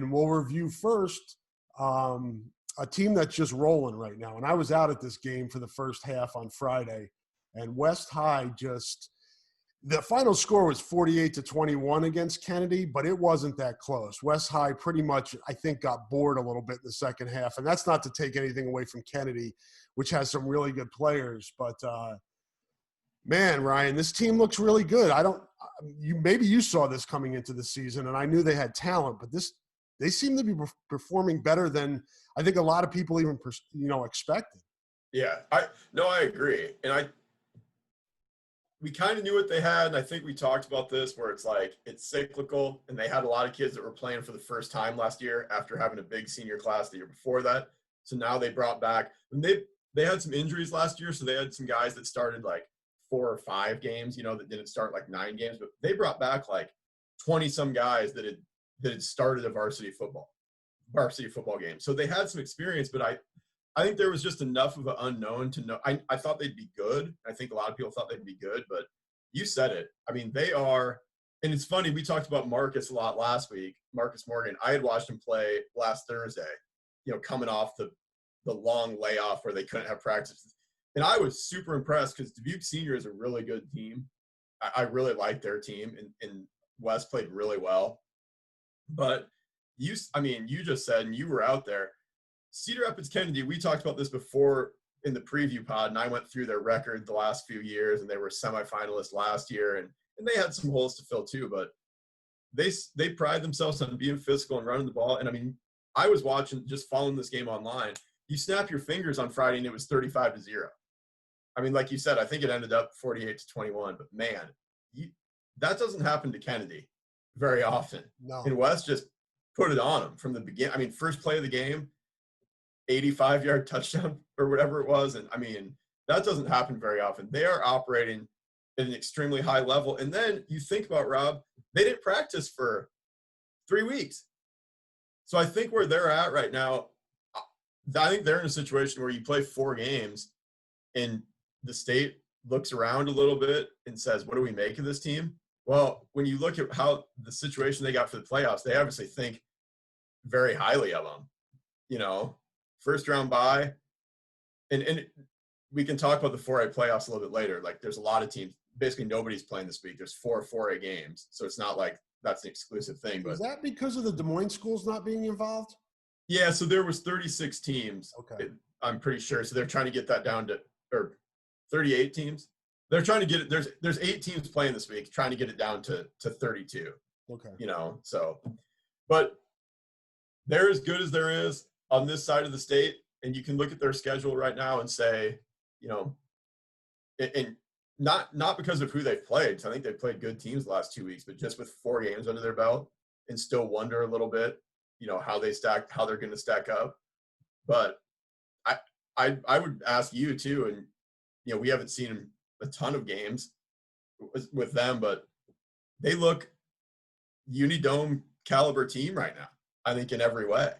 and we'll review first a team that's just rolling right now. And I was out at this game for the first half on Friday, and West High the final score was 48-21 against Kennedy, but it wasn't that close. West High pretty much, I think, got bored a little bit in the second half, and that's not to take anything away from Kennedy, which has some really good players. But, man, Ryan, this team looks really good. Maybe you saw this coming into the season, and I knew they had talent, but they seem to be performing better than I think a lot of people even expected. Yeah, I agree, and we kind of knew what they had, and I think we talked about this where it's like it's cyclical, and they had a lot of kids that were playing for the first time last year after having a big senior class the year before that. So now they brought back, and they had some injuries last year, so they had some guys that started like 4 or 5 games, that didn't start like 9 games, but they brought back like 20 some guys that had started a varsity football game. So they had some experience, but I think there was just enough of an unknown to know. I thought they'd be good. I think a lot of people thought they'd be good, but you said it. I mean, they are, and it's funny, we talked about Marcus a lot last week, Marcus Morgan. I had watched him play last Thursday, coming off the long layoff where they couldn't have practice. And I was super impressed because Dubuque Senior is a really good team. I really like their team, and West played really well. But you just said, and you were out there, Cedar Rapids Kennedy, we talked about this before in the preview pod, and I went through their record the last few years, and they were semifinalists last year, and they had some holes to fill too, but they pride themselves on being physical and running the ball. And I mean, I was watching, just following this game online. You snap your fingers on Friday, and it was 35-0. I mean, like you said, I think it ended up 48-21, but man, that doesn't happen to Kennedy very often. No. And West just put it on them from the beginning. I mean, first play of the game, 85-yard touchdown or whatever it was. And I mean, that doesn't happen very often. They are operating at an extremely high level. And then you think about, Rob, they didn't practice for 3 weeks. So I think where they're at right now, I think they're in a situation where you play 4 games and the state looks around a little bit and says, what do we make of this team? Well, when you look at how the situation they got for the playoffs, they obviously think very highly of them. First round bye, and we can talk about the 4A playoffs a little bit later. Like, there's a lot of teams. Basically, nobody's playing this week. There's 4 4A games, so it's not like that's an exclusive thing. But is that because of the Des Moines schools not being involved? Yeah, so there was 36 teams. Okay, I'm pretty sure. So they're trying to get that down to, or 38 teams. They're trying to get it. There's 8 teams playing this week, trying to get it down to 32. Okay, so, but they're as good as there is on this side of the state, and you can look at their schedule right now and say, and not because of who they've played. So I think they've played good teams the last 2 weeks, but just with 4 games under their belt, and still wonder a little bit, how they're going to stack up. But I would ask you too, and we haven't seen a ton of games with them, but they look Unidome caliber team right now, I think, in every way.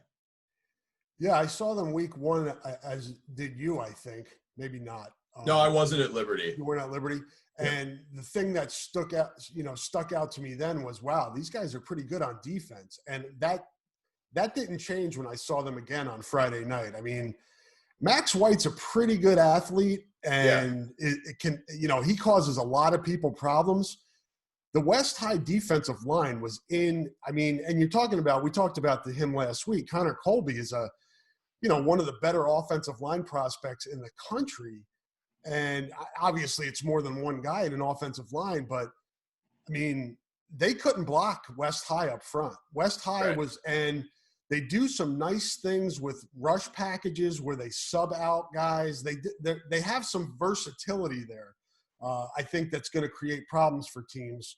Yeah, I saw them week 1, as did you, I think. Maybe not. No, I wasn't at Liberty. You weren't at Liberty. Yeah. And the thing that stuck out to me then was, wow, these guys are pretty good on defense. And that didn't change when I saw them again on Friday night. I mean, Max White's a pretty good athlete, and it can, he causes a lot of people problems. The West High defensive line was and we talked about him last week. Connor Colby is one of the better offensive line prospects in the country. And obviously it's more than one guy in an offensive line, but I mean, they couldn't block West High up front. West High right. And they do some nice things with rush packages where they sub out guys. They have some versatility there. I think that's going to create problems for teams.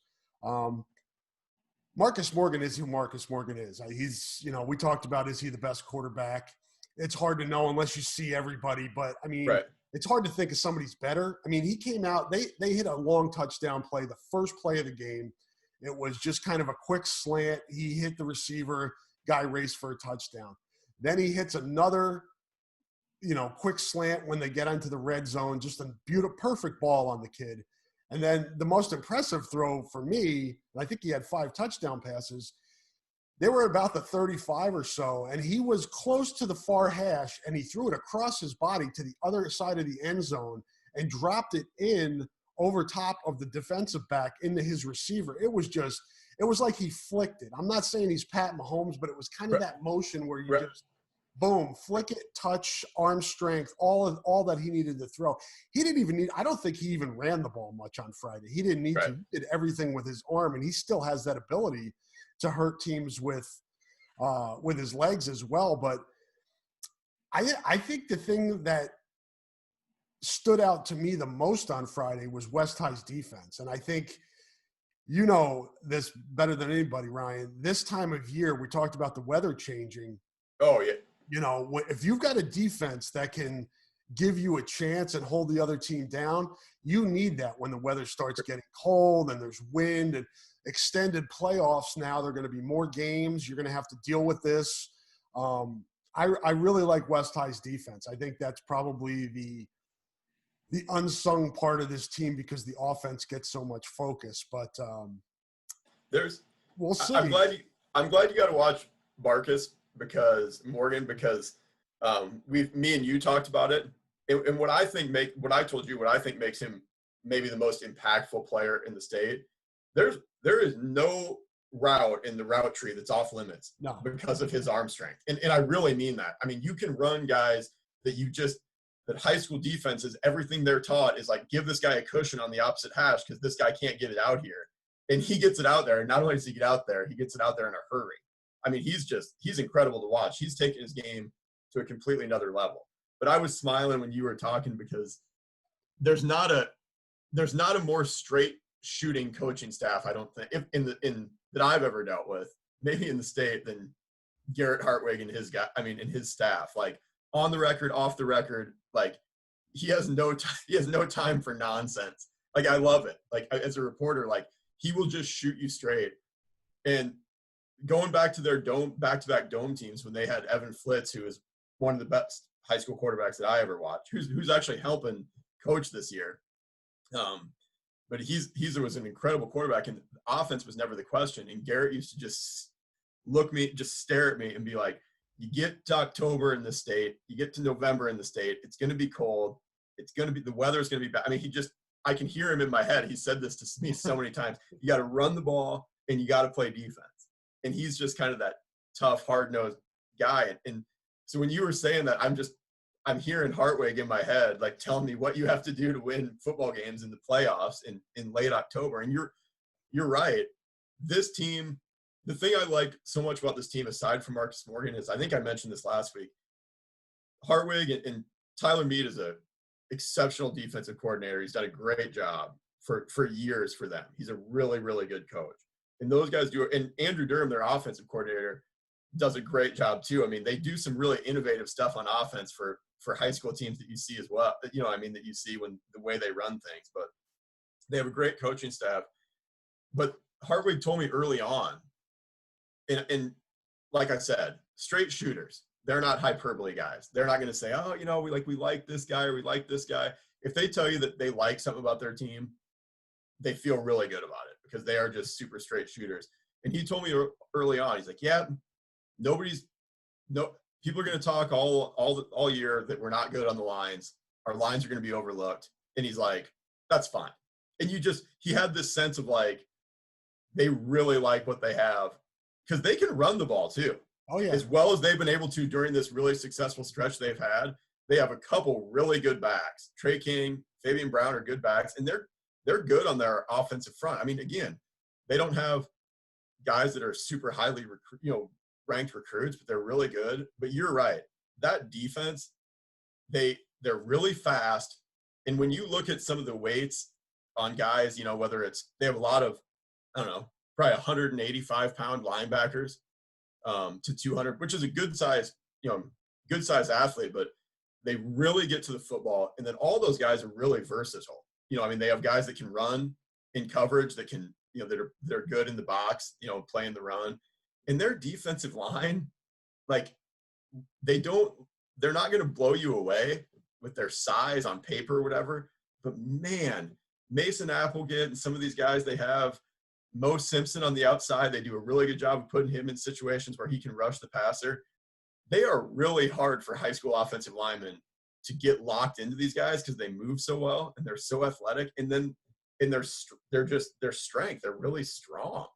Marcus Morgan is who Marcus Morgan is. He's, we talked about, is he the best quarterback? It's hard to know unless you see everybody, but I mean, It's hard to think of somebody's better. I mean, he came out, they hit a long touchdown play, the first play of the game. It was just kind of a quick slant. He hit the receiver, guy raced for a touchdown. Then he hits another, quick slant when they get into the red zone, just a perfect ball on the kid. And then the most impressive throw for me, and I think he had 5 touchdown passes, they were about the 35 or so, and he was close to the far hash, and he threw it across his body to the other side of the end zone and dropped it in over top of the defensive back into his receiver. It was like he flicked it. I'm not saying he's Pat Mahomes, but it was kind of that motion where you just boom, flick it, touch, arm strength, all that he needed to throw. He didn't even need, I don't think he even ran the ball much on Friday. He didn't need to. He did everything with his arm, and he still has that ability to hurt teams with his legs as well. But I think the thing that stood out to me the most on Friday was West High's defense. And I think you know this better than anybody, Ryan. This time of year, we talked about the weather changing. Oh, yeah. You know, if you've got a defense that can give you a chance and hold the other team down, you need that when the weather starts getting cold and there's wind and extended playoffs. Now there are going to be more games. You're going to have to deal with this. I really like West High's defense. I think that's probably the unsung part of this team because the offense gets so much focus. But we'll see. I'm glad you got to watch Morgan because me and you talked about it. And what I told you, what I think makes him maybe the most impactful player in the state. There is no route in the route tree that's off limits because of his arm strength. And I really mean that. I mean, you can run guys that high school defenses, everything they're taught is like, give this guy a cushion on the opposite hash because this guy can't get it out here. And he gets it out there. And not only does he get out there, he gets it out there in a hurry. I mean, he's incredible to watch. He's taken his game to a completely another level. But I was smiling when you were talking because there's not a more straight shooting coaching staff, I don't think, that I've ever dealt with, maybe in the state, than Garrett Hartwig and his staff. Like, on the record, off the record, like, he has no time for nonsense. Like, I love it. Like, as a reporter, like, he will just shoot you straight. And going back to their back-to-back dome teams when they had Evan Flitz, who is one of the best high school quarterbacks that I ever watched, who's actually helping coach this year. But he was an incredible quarterback, and the offense was never the question. And Garrett used to just stare at me and be like, you get to October in the state, you get to November in the state, it's going to be cold. The weather's going to be bad. I mean, I can hear him in my head. He said this to me so many times. You got to run the ball and you got to play defense. And he's just kind of that tough, hard-nosed guy. And so when you were saying that, I'm hearing Hartwig in my head, like, telling me what you have to do to win football games in the playoffs in late October. And you're right. This team, the thing I like so much about this team, aside from Marcus Morgan, is, I think I mentioned this last week, Hartwig and Tyler Mead is a exceptional defensive coordinator. He's done a great job for years for them. He's a really, really good coach. And those guys do it. And Andrew Durham, their offensive coordinator, does a great job too. I mean, they do some really innovative stuff on offense for high school teams that you see as well. You know, I mean, that you see when the way they run things. But they have a great coaching staff. But Hartwig told me early on, and like I said, straight shooters. They're not hyperbole guys. They're not going to say, oh, you know, we like this guy or we like this guy. If they tell you that they like something about their team, they feel really good about it because they are just super straight shooters. And he told me early on, he's like, yeah, people are going to talk all year that we're not good on the lines. Our lines are going to be overlooked. And he's like, that's fine. And he had this sense of, like, they really like what they have because they can run the ball too. Oh yeah. As well as they've been able to during this really successful stretch they've had. They have a couple really good backs. Trey King, Fabian Brown are good backs, and they're good on their offensive front. I mean, again, they don't have guys that are super highly ranked recruits, but they're really good. But you're right. That defense, they're really fast. And when you look at some of the weights on guys, you know, whether it's they have a lot of, I don't know, probably 185-pound linebackers to 200, which is a good size athlete, but they really get to the football. And then all those guys are really versatile. You know, I mean, they have guys that can run in coverage, that can, you know, they're good in the box, you know, playing the run. And their defensive line, like, they're not going to blow you away with their size on paper or whatever. But man, Mason Applegate and some of these guys they have, Mo Simpson on the outside. They do a really good job of putting him in situations where he can rush the passer. They are really hard for high school offensive linemen to get locked into these guys because they move so well and they're so athletic. And then in their strength, they're really strong.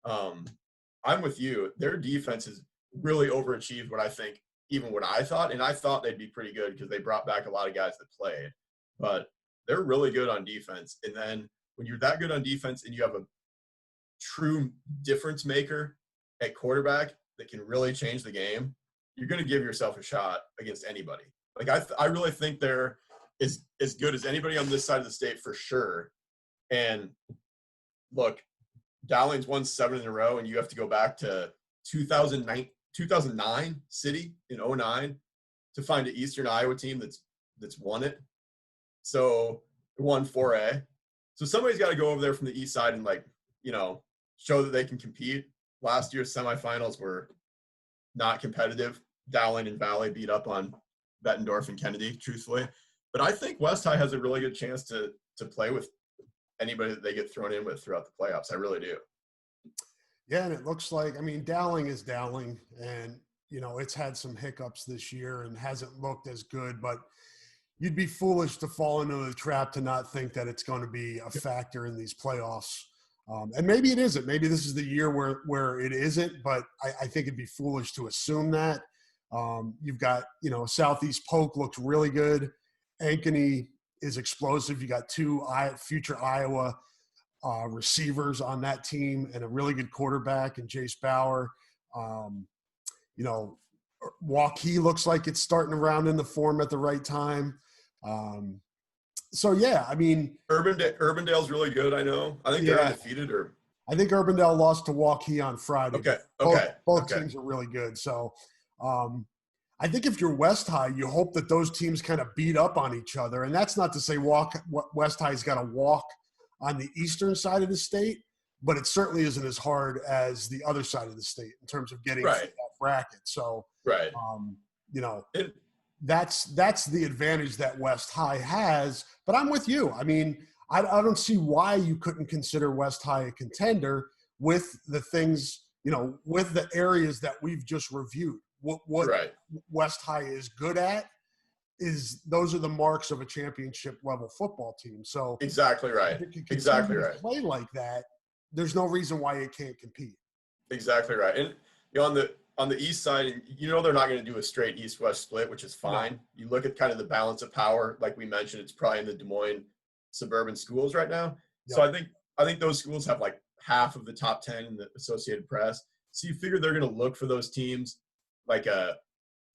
I'm with you. Their defense has really overachieved what I think, even what I thought. And I thought they'd be pretty good because they brought back a lot of guys that played. But they're really good on defense. And then when you're that good on defense and you have a true difference maker at quarterback that can really change the game, you're going to give yourself a shot against anybody. Like I really think they're as good as anybody on this side of the state for sure. And look, Dowling's won 7 in a row, and you have to go back to 2009 City in 09 to find an Eastern Iowa team that's won it. So won 4A. So somebody's got to go over there from the east side and, like, you know, show that they can compete. Last year's semifinals were not competitive. Dowling and Valley beat up on Bettendorf and Kennedy, truthfully. But I think West High has a really good chance to play with anybody that they get thrown in with throughout the playoffs. I really do. Yeah, and it looks like, I mean, Dowling is Dowling, and, you know, it's had some hiccups this year and hasn't looked as good, but you'd be foolish to fall into the trap to not think that it's going to be a factor in these playoffs. And maybe it isn't. Maybe this is the year where it isn't, but I think it'd be foolish to assume that. You've got, you know, Southeast Polk looks really good. Ankeny is explosive. You got 2 future Iowa receivers on that team and a really good quarterback in Jace Bauer. You know, Waukee looks like it's starting to round into form at the right time. So, yeah, I mean – Urbandale's really good, I know. I think they're undefeated. Or I think Urbandale lost to Waukee on Friday. Okay. Both teams are really good. So, I think if you're West High, you hope that those teams kind of beat up on each other. And that's not to say West High's got to walk on the eastern side of the state, but it certainly isn't as hard as the other side of the state in terms of getting to that bracket. So, you know, that's the advantage that West High has. But I'm with you. I mean, I don't see why you couldn't consider West High a contender with the things, you know, with the areas that we've just reviewed. What West High is good at is those are the marks of a championship level football team. So exactly right. Play like that, there's no reason why it can't compete. Exactly right. And you know, on the east side, you know, they're not going to do a straight east-west split, which is fine. No. You look at kind of the balance of power, like we mentioned, it's probably in the Des Moines suburban schools right now. Yep. So I think those schools have like half of the top 10 in the Associated Press. So you figure they're going to look for those teams like a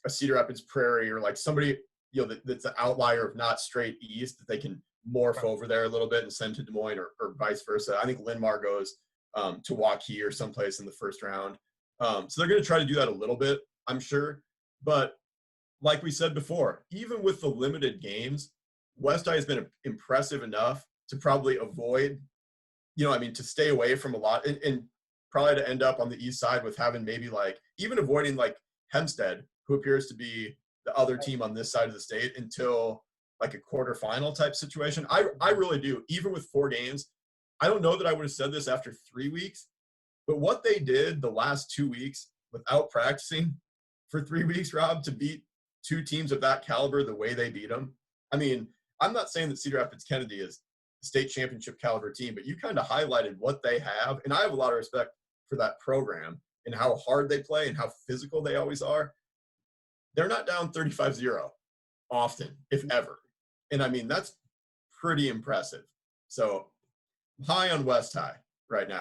Cedar Rapids Prairie or like somebody, you know, that's an outlier of not straight east that they can morph over there a little bit and send to Des Moines or vice versa. I think Linmar goes to Waukee or someplace in the first round. So they're going to try to do that a little bit, I'm sure. But like we said before, even with the limited games, West High has been impressive enough to probably avoid, you know, I mean, to stay away from a lot and probably to end up on the east side with having maybe like even avoiding like Hempstead, who appears to be the other team on this side of the state, until like a quarterfinal type situation. I really do. Even with 4 games, I don't know that I would have said this after 3 weeks, but what they did the last 2 weeks without practicing for 3 weeks, Rob, to beat 2 teams of that caliber the way they beat them. I mean, I'm not saying that Cedar Rapids Kennedy is a state championship caliber team, but you kind of highlighted what they have. And I have a lot of respect for that program and how hard they play and how physical they always are. They're not down 35-0 often, if ever. And I mean, that's pretty impressive. So high on West High right now.